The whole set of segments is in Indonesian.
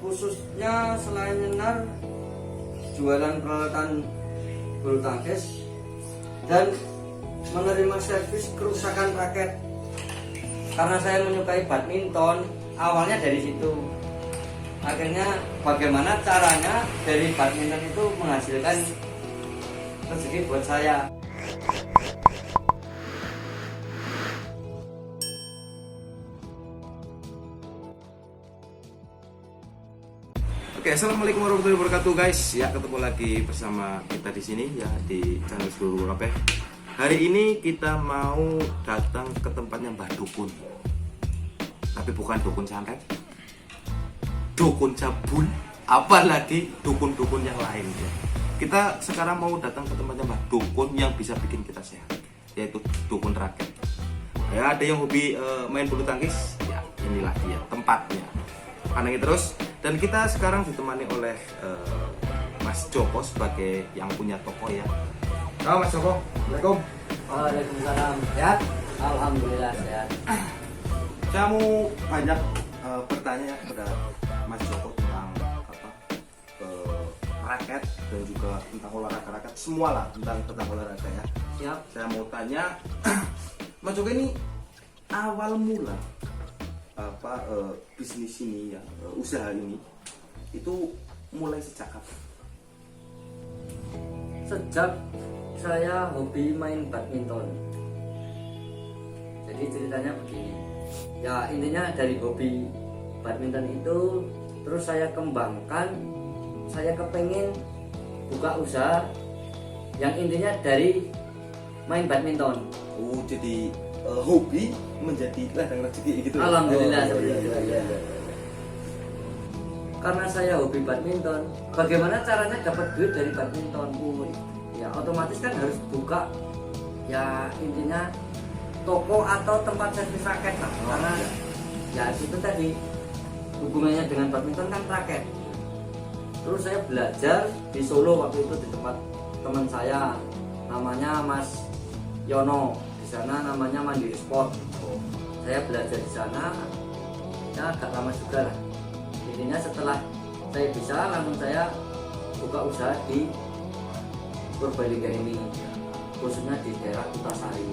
khususnya selain nyenar, jualan peralatan bulu tangkis dan menerima servis kerusakan raket. Karena saya menyukai badminton, awalnya dari situ. Akhirnya bagaimana caranya dari badminton itu menghasilkan rezeki buat saya. Oke, assalamualaikum warahmatullahi wabarakatuh guys. Ya, ketemu lagi bersama kita di sini ya di channel Seluruh Kabeh. Hari ini kita mau datang ke tempatnya Mbah Dukun. Tapi bukan dukun santet, dukun cabul, apalagi dukun-dukun yang lain ya. Kita sekarang mau datang ke tempatnya Mbah Dukun yang bisa bikin kita sehat, yaitu dukun raket. Ya, ada yang hobi main bulu tangkis, ya inilah dia tempatnya. Pantengin terus. Dan kita sekarang ditemani oleh Mas Joko sebagai yang punya toko ya. Halo Mas Joko, Assalamualaikum. Waalaikumsalam. Sehat? Alhamdulillah sehat. Saya mau banyak bertanya kepada Mas Joko tentang raket dan juga tentang olahraga raket, semua lah tentang olahraga ya. Siap. Saya mau tanya, Mas Joko ini awal mula bisnis ini ya, usaha ini itu mulai sejak kapan? Sejak saya hobi main badminton. Jadi ceritanya begini. Ya intinya dari hobi badminton itu terus saya kembangkan. Saya kepengen buka usaha yang intinya dari main badminton. Oh, jadi hobi menjadi ladang rezeki gitu. Alhamdulillah. Iya. Karena saya hobi badminton, bagaimana caranya dapat duit dari badminton? Ya otomatis kan harus buka, ya intinya toko atau tempat servis raket lah. Karena ya itu tadi hubungannya dengan badminton kan raket. Terus saya belajar di Solo waktu itu di tempat teman saya, namanya Mas Yono. Di sana namanya Mandiri Sport. Saya belajar di sana, ya agak lama juga lah. Intinya setelah saya bisa, langsung saya buka usaha di Purbalingga ini, khususnya di daerah Kutasari.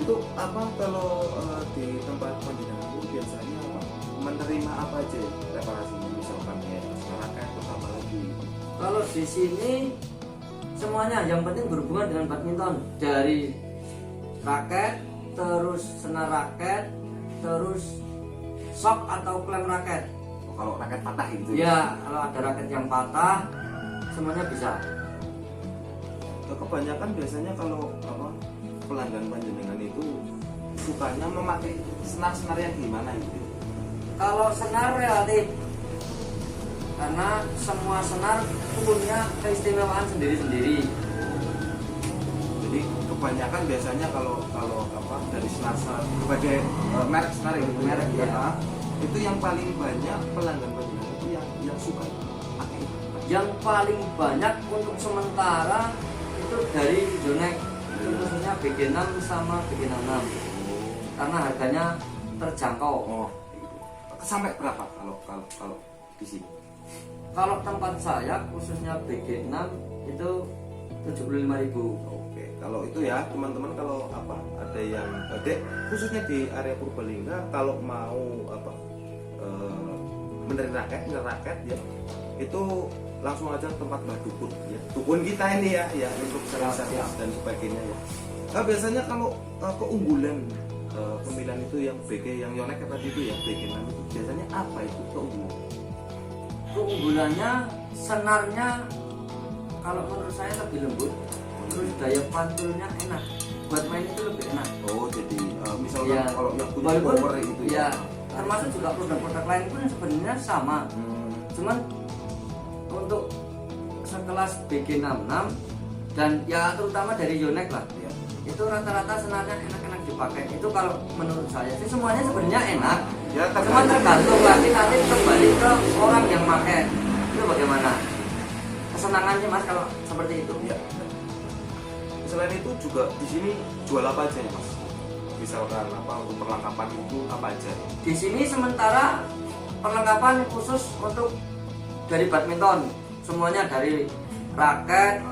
Itu apa kalau di tempat pendidikan itu biasanya menerima apa aja reparasinya, misalkan ya raket atau apa lagi? Kalau di sini semuanya yang penting berhubungan dengan badminton, dari raket, terus senar raket, terus sok atau klem raket. Kalau raket patah gitu Ya, kalau ada raket yang patah, semuanya bisa. Kebanyakan biasanya kalau pelanggan panjenengan itu sukanya memakai senar-senar yang gimana gitu? Kalau senar relatif, karena semua senar punya keistimewaan sendiri-sendiri. Jadi kebanyakan biasanya kalau dari senar berbagai merek senar itu merek ya, itu yang paling banyak pelanggan panjenengan itu yang suka pakai. Yang paling banyak untuk sementara itu dari Yonex, khususnya BG6 sama BG66, karena harganya terjangkau. Oh, sampai berapa kalau di sini? Kalau tempat saya khususnya BG6 itu 75.000. Oke, kalau itu ya teman-teman, kalau ada yang khususnya di area Purbalingga kalau mau menerima raket ya, itu langsung aja tempat Mbah Dukun ya. Dukun kita ini ya untuk servis dan sebagainya ya. Nah, biasanya kalau keunggulan pemilihan itu yang BG yang Yonex tadi itu ya BG6 itu biasanya apa itu keunggulan? Keunggulannya senarnya kalau menurut saya lebih lembut, terus daya pantulnya enak, buat main itu lebih enak. Oh, jadi misalnya kalau yang punya walaupun power itu ya termasuk juga produk-produk lain pun sebenarnya sama. Cuman untuk sekelas BG66 dan ya terutama dari Yonex lah ya, itu rata-rata senarnya enak-enak dipakai. Itu kalau menurut saya sih semuanya sebenarnya enak ya, cuma tergantung lagi nanti kembali ke orang yang pakai itu bagaimana kesenangannya Mas kalau seperti itu ya. Selain itu juga di sini jual apa aja ya Mas? Misalkan untuk perlengkapan itu apa aja? Di sini sementara perlengkapan khusus untuk dari badminton, semuanya dari raket,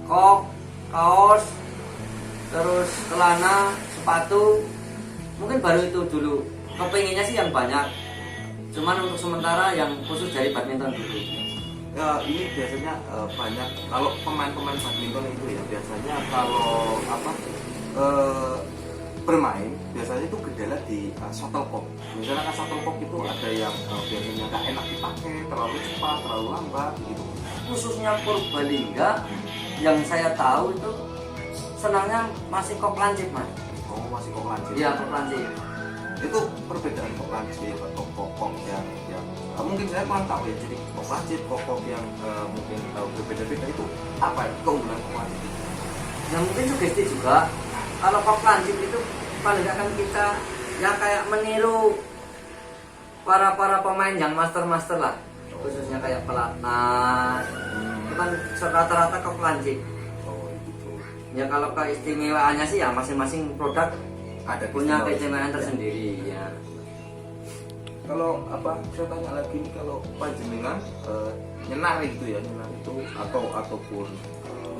kok, kaos, terus celana, sepatu. Mungkin baru itu dulu. Kepengennya sih yang banyak. Cuman untuk sementara yang khusus dari badminton dulu. Ya, ini biasanya banyak kalau pemain-pemain badminton itu ya biasanya kalau bermain biasanya itu kendala di shuttlecock. Misalnya kan shuttlecock itu ada yang biasanya nggak enak dipakai, terlalu cepat, terlalu lambat gitu. Khususnya Purbalingga yang saya tahu itu senangnya masih kok lancip, Mas. Oh, masih kok lancip. Iya, kok lancip. Itu perbedaan kok lancip atau kok yang mungkin saya kurang tahu ya. Jadi kok lancip, kok yang mungkin berbeda-beda itu apa ya keunggulan kok lancip itu? Yang mungkin sugesti juga. Kalau kok lancip itu paling nggak kan kita ya kayak meniru para pemain yang master lah, khususnya kayak pelatnas. Itu kan rata-rata kok lancip. Oh gitu. Ya kalau keistimewaannya sih ya masing-masing produk Ada punya keistimewaan. keistimewaan tersendiri ya. Kalau saya tanya lagi nih, kalau panjenengan nyenar gitu ya, nyenar itu ataupun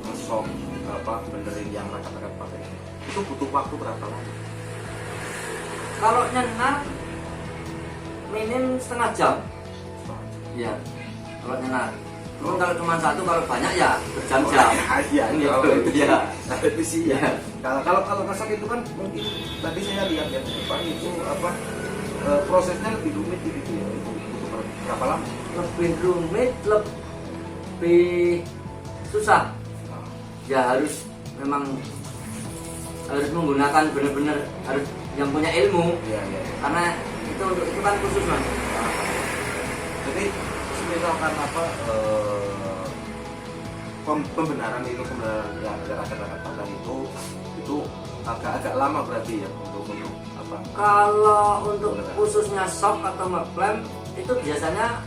ngesok benerin yang rakat-rakat pakai itu butuh waktu berapa lama? Kalau nyenar minim setengah jam. Iya. Kalau nyenar. Cuman kalau cuma satu, kalau banyak ya berjam-jam. Iya, Gitu, kalau itu iya. itu sih ya. Iya. Kalau ngesok itu kan mungkin tadi saya lihat ya, Pak, itu prosesnya lebih rumit gitu ya. Itu butuh berapa lama? Lebih rumit, lebih susah. Ya harus menggunakan benar-benar harus yang punya ilmu. Iya. Karena itu kan khusus, Mas. Jadi misalkan pembenaran yang rakat-rakat pandang itu agak lama berarti ya untuk apa? Kalau untuk khususnya shock atau ngeklem itu biasanya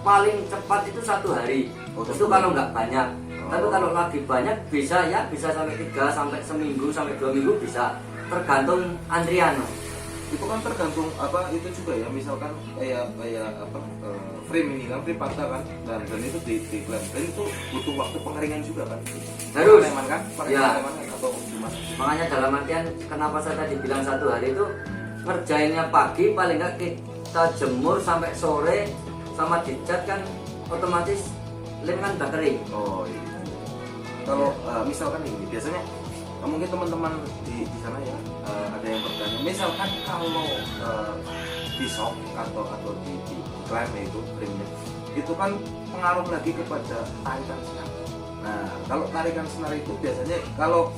paling cepat itu 1 hari. Oh, Itu kalau nggak banyak. Tapi kalau lagi banyak bisa sampai 3 sampai seminggu sampai 2 minggu bisa. Tergantung antrian, Mas. Itu kan tergantung itu juga ya, misalkan kayak frame ini kan, frame patah kan, dan itu di klaim, dan itu butuh waktu pengeringan juga kan. Harus. Pengeringan kan? Ya. Atau gimana? Makanya dalam artian kenapa saya tadi bilang 1 hari itu ngerjainnya pagi paling nggak kita jemur sampai sore sama dicat kan otomatis lem kan udah kering. Oh iya. Kalau misalkan ini biasanya mungkin teman-teman di sana ya ada yang bertanya, misalkan kalau di shock atau di klaim itu krimnya itu kan pengaruh lagi kepada tarikan senar. Nah, kalau tarikan senar itu biasanya kalau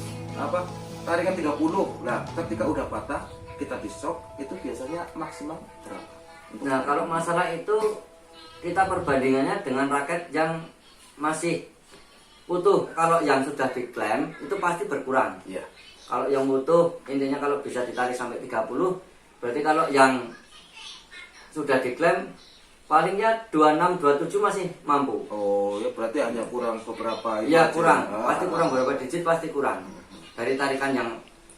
tarikan 30, nah ketika udah patah kita di shock itu biasanya maksimal berapa? Nah, kalau masalah itu kita perbandingannya dengan raket yang masih utuh. Kalau yang sudah diklaim itu pasti berkurang. Iya. Kalau yang utuh intinya kalau bisa ditarik sampai 30, berarti kalau yang sudah diklaim palingnya 26 27 masih mampu. Oh ya, berarti hanya kurang beberapa. Iya, aja. kurang. Pasti kurang beberapa digit, pasti kurang. Dari tarikan yang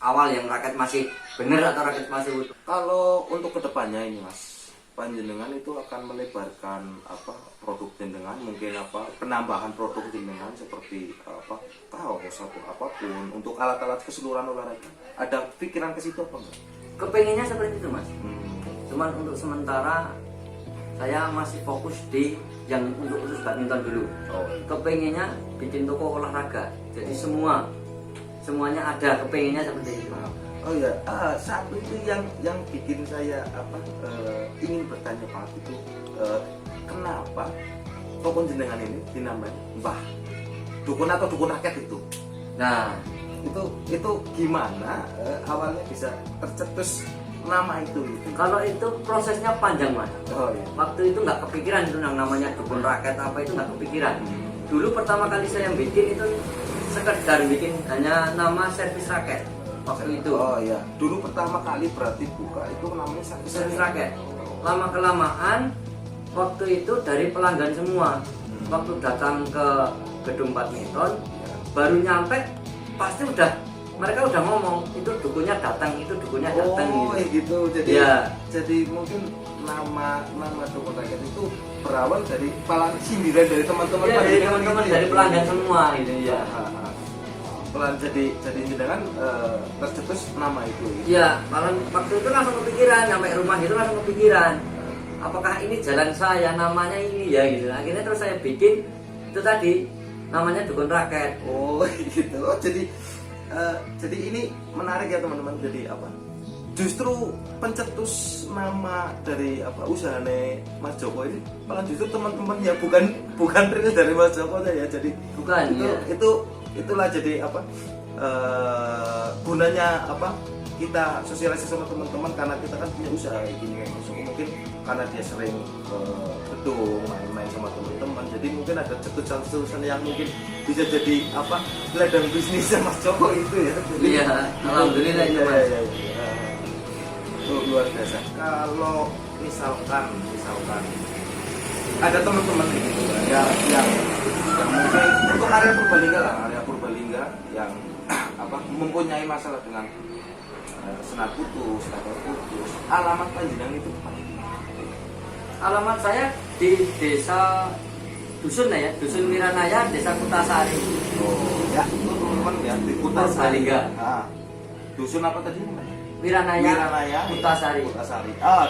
awal yang raket masih bener atau raket masih utuh. Kalau untuk kedepannya ini Mas, panjenengan itu akan melebarkan produk jenengan, mungkin penambahan produk jenengan seperti kaos atau apapun untuk alat-alat keseluruhan olahraga. Ada pikiran ke situ apa enggak? Kepengennya seperti itu, Mas. Cuman untuk sementara saya masih fokus di yang untuk khusus badminton dulu. Oh. Kepengennya bikin toko olahraga. Jadi semuanya ada, kepengennya seperti itu. Oh ya, satu itu yang bikin saya ingin bertanya Pak itu kenapa toko jenengan ini dinamai Mbah Dukun atau Dukun Rakyat itu? Nah, itu gimana awalnya bisa tercetus nama itu? kalau itu prosesnya panjang, Mas. Oh iya. Waktu itu nggak kepikiran itu yang namanya dukun rakyat apa itu nggak kepikiran. Dulu pertama kali saya bikin itu sekedar bikin hanya nama servis raket. Waktu itu. Oh iya. Dulu pertama kali berarti buka itu namanya Servis raket. Lama kelamaan waktu itu dari pelanggan semua. Waktu datang ke gedung badminton baru nyampe pasti mereka udah ngomong itu dukunnya datang, itu dukunnya datang. Oh gitu. Ya. Jadi mungkin nama Toko Rakyat itu berawal dari palang sindiran dari teman-teman Iya, dari panjenengan teman-teman gitu ya? dari pelanggan semua gitu ya. Pelan jadi jenengan tercetus nama itu. Iya, malah waktu itu langsung kepikiran, sampai rumah gitu langsung kepikiran. Apakah ini jalan saya, namanya ini ya gitu. Akhirnya terus saya bikin itu tadi namanya Dukun Rakyat. Oh gitu. Oh, jadi ini menarik ya teman-teman. Jadi apa? Justru pencetus nama dari apa usahanya Mas Joko ini malah justru teman-teman ya bukan real dari Mas Joko ya. Jadi Bukan ya. Itulah jadi apa gunanya apa kita sosialisasi sama teman-teman karena kita kan punya usaha gini kayak Mas Joko, mungkin karena dia sering gedung main-main sama teman-teman, jadi mungkin ada cetusan yang mungkin bisa jadi apa ladang bisnisnya Mas Joko itu ya. Iya, alhamdulillah itu Mas. Luar biasa. Kalau misalkan ada teman-teman gitu ya yang mungkin untuk area Purbalingga yang apa mempunyai masalah dengan senar putus atau putus, alamat panjenengan itu apa? Alamat saya di desa Dusun ya, Dusun Wiranaya, Desa Kutasari. Oh, ya, itu teman-teman ya di Purbalingga. Dusun apa tadi? Wiranaya, Kutasari.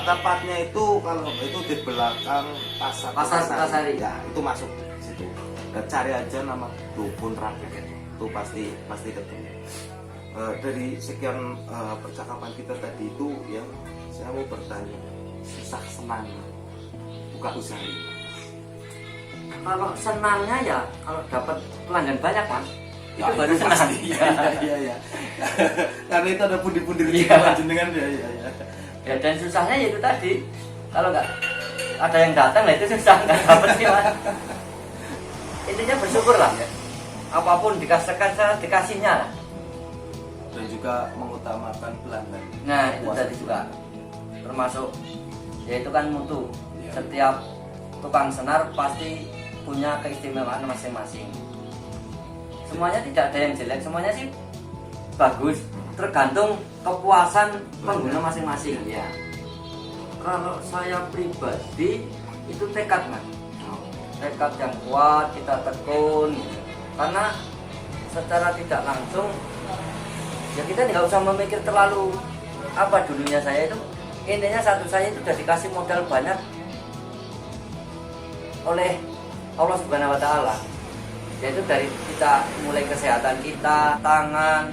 Tepatnya itu kalau itu di belakang Pasar Kutasari. Ya, itu masuk situ. Dan cari aja nama Dukun Rakyat. Itu pasti ketemu. Dari sekian percakapan kita tadi itu ya, saya mau bertanya, susah senang buka usaha ini? Kalau senangnya ya kalau dapat pelanggan banyak Mas, Ya, itu baru senang. Iya. Karena itu ada pundi-pundi rezeki Iya. panjenengan ya. Ya dan susahnya ya itu tadi, kalau nggak ada yang datang lah itu susah, nggak dapat sih Mas. Intinya bersyukur lah ya, apapun dikasihnya lah. Dan juga mengutamakan pelanggan. Nah itu tadi juga termasuk yaitu kan mutu. Ya. Setiap tukang senar pasti punya keistimewaan masing-masing. Semuanya tidak ada yang jelek, semuanya sih bagus, tergantung kepuasan pengguna masing-masing ya. Kalau saya pribadi itu tekad Mas, tekad yang kuat, kita tekun gitu. Karena secara tidak langsung ya kita nggak usah memikir terlalu apa dulunya saya itu, intinya satu, saya itu sudah dikasih modal banyak oleh Allah Subhanahu wa Ta'ala, yaitu dari kita mulai kesehatan kita, tangan,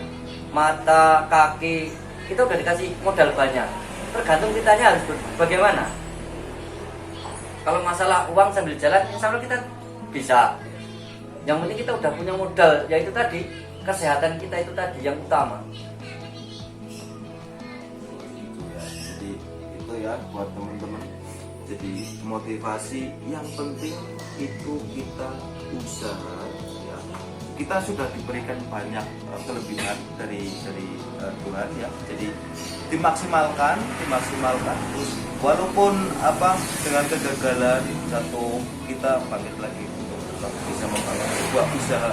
mata, kaki, kita udah dikasih modal banyak. Tergantung kitanya harus bagaimana. Kalau masalah uang sambil jalan, insya Allah kita bisa. Yang penting kita udah punya modal, yaitu tadi kesehatan kita itu tadi yang utama. Jadi itu ya buat teman-teman. Jadi motivasi yang penting itu kita usaha ya. Kita sudah diberikan banyak kelebihan dari Tuhan ya. Jadi dimaksimalkan terus walaupun apa dengan kegagalan satu, kita bangkit lagi untuk tetap bisa membangun sebuah usaha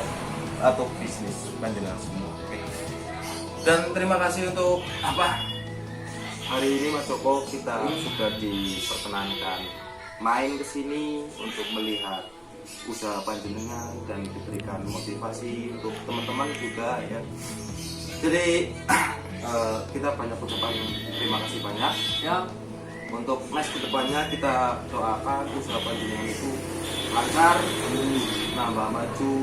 atau bisnis panjenengan semua. Oke. Dan terima kasih untuk apa hari ini Mas Joko kita sudah diperkenankan main ke sini untuk melihat usaha panjenengan dan diberikan motivasi untuk teman-teman juga ya. Jadi kita banyak ucapan terima kasih banyak ya. Untuk next kedepannya kita doakan usaha panjenengan itu lancar, nambah maju.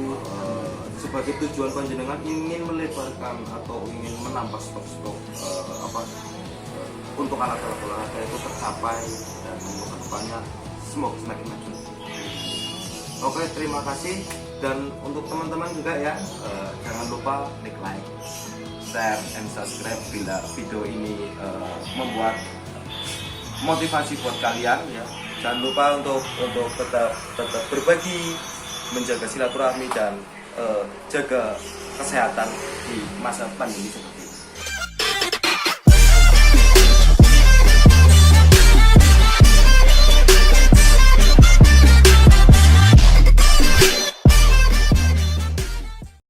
Sebagai tujuan panjenengan ingin melebarkan atau ingin menambah stok untuk alat-alat olahraga itu tercapai, dan untuk kedepannya semoga semakin maju. Oke, terima kasih. Dan untuk teman-teman juga ya, jangan lupa like, share, and subscribe bila video ini membuat motivasi buat kalian ya. Jangan lupa untuk tetap berbagi, menjaga silaturahmi dan jaga kesehatan di masa pandemi seperti ini.